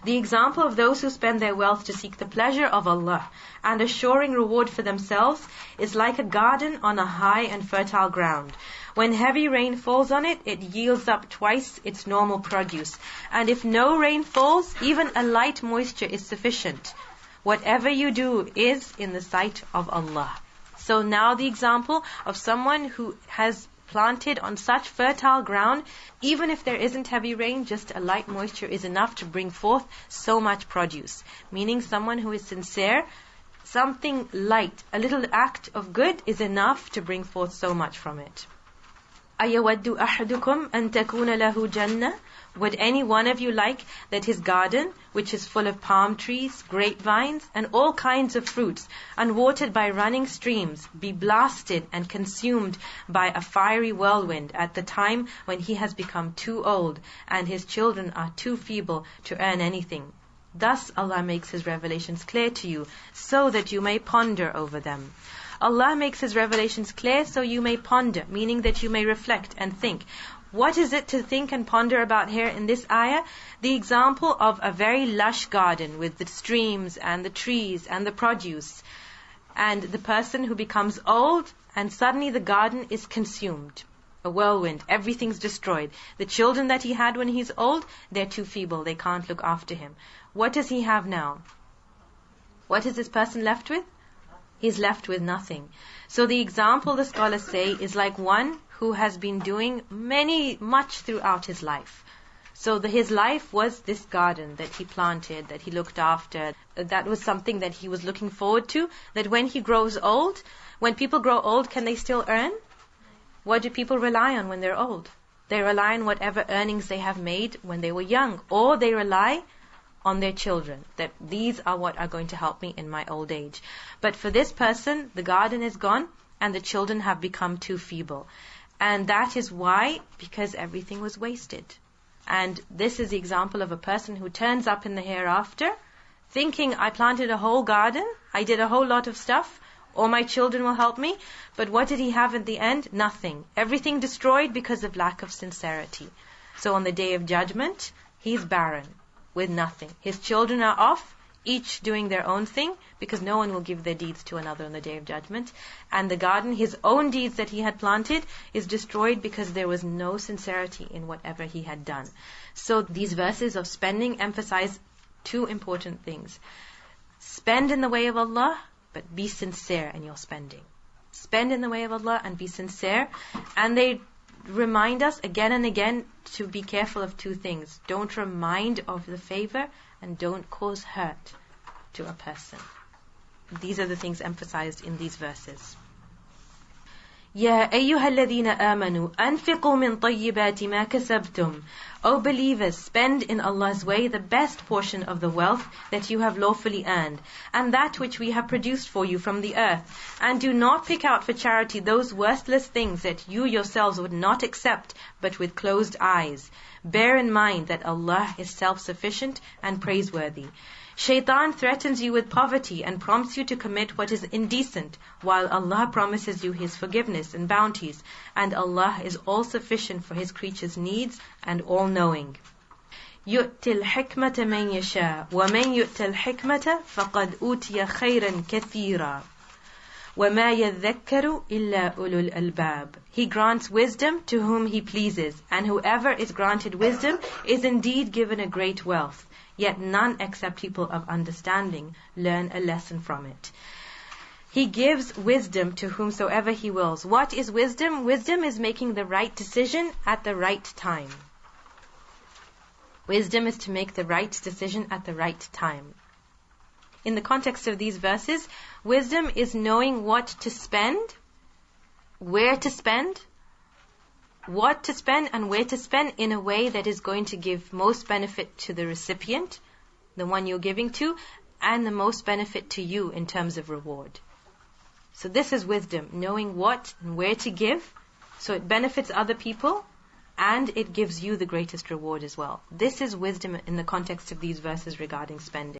The example of those who spend their wealth to seek the pleasure of Allah and assuring reward for themselves is like a garden on a high and fertile ground. When heavy rain falls on it, it yields up twice its normal produce. And if no rain falls, even a light moisture is sufficient. Whatever you do is in the sight of Allah. So now the example of someone who has planted on such fertile ground, even if there isn't heavy rain, just a light moisture is enough to bring forth so much produce. Meaning someone who is sincere, something light, a little act of good is enough to bring forth so much from it. أَيَوَدُّ أَحَدُكُمْ أَن تَكُونَ لَهُ جَنَّةٌ? Would any one of you like that his garden, which is full of palm trees, grapevines, and all kinds of fruits, and watered by running streams, be blasted and consumed by a fiery whirlwind at the time when he has become too old, and his children are too feeble to earn anything? Thus Allah makes His revelations clear to you, so that you may ponder over them. Allah makes His revelations clear so you may ponder, meaning that you may reflect and think. What is it to think and ponder about here in this ayah? The example of a very lush garden with the streams and the trees and the produce. And the person who becomes old and suddenly the garden is consumed. A whirlwind, everything's destroyed. The children that he had when he's old, they're too feeble, they can't look after him. What does he have now? What is this person left with? He's left with nothing. So the example, the scholars say, is like one who has been doing much throughout his life. So his life was this garden that he planted, that he looked after. That was something that he was looking forward to, that when he grows old, when people grow old, can they still earn? What do people rely on when they're old? They rely on whatever earnings they have made when they were young, or they rely on their children, that these are what are going to help me in my old age. But for this person, the garden is gone and the children have become too feeble. And that is why, because everything was wasted. And this is the example of a person who turns up in the hereafter, thinking, I planted a whole garden, I did a whole lot of stuff, all my children will help me. But what did he have at the end? Nothing. Everything destroyed because of lack of sincerity. So on the day of judgment, he's barren, with nothing. His children are off, each doing their own thing, because no one will give their deeds to another on the day of judgment. And the garden, his own deeds that he had planted, is destroyed because there was no sincerity in whatever he had done. So these verses of spending emphasize two important things. Spend in the way of Allah, but be sincere in your spending. Spend in the way of Allah and be sincere. And they remind us again and again to be careful of two things. Don't remind of the favor, and don't cause hurt to a person. These are the things emphasized in these verses. يَا أَيُّهَا الَّذِينَ آمَنُوا أَنفِقُوا مِنْ طَيِّبَاتِ مَا كَسَبْتُمْ. O believers, spend in Allah's way the best portion of the wealth that you have lawfully earned, and that which we have produced for you from the earth. And do not pick out for charity those worthless things that you yourselves would not accept, but with closed eyes. Bear in mind that Allah is self-sufficient and praiseworthy. Shaitan threatens you with poverty and prompts you to commit what is indecent, while Allah promises you His forgiveness and bounties, and Allah is all-sufficient for His creatures' needs and all-knowing. يُؤْتِ الْحِكْمَةَ مَنْ يَشَاءُ وَمَنْ يُؤْتَ الْحِكْمَةَ فَقَدْ أُوتِيَ خَيْرًا كَثِيرًا وَمَا يَذَّكَّرُ إِلَّا أُولُو الْأَلْبَابِ. He grants wisdom to whom He pleases, and whoever is granted wisdom is indeed given a great wealth. Yet none except people of understanding learn a lesson from it. He gives wisdom to whomsoever He wills. What is wisdom? Wisdom is making the right decision at the right time. Wisdom is to make the right decision at the right time. In the context of these verses, wisdom is knowing what to spend, where to spend, what to spend and where to spend in a way that is going to give most benefit to the recipient, the one you're giving to, and the most benefit to you in terms of reward. So this is wisdom, knowing what and where to give, so it benefits other people, and it gives you the greatest reward as well. This is wisdom in the context of these verses regarding spending.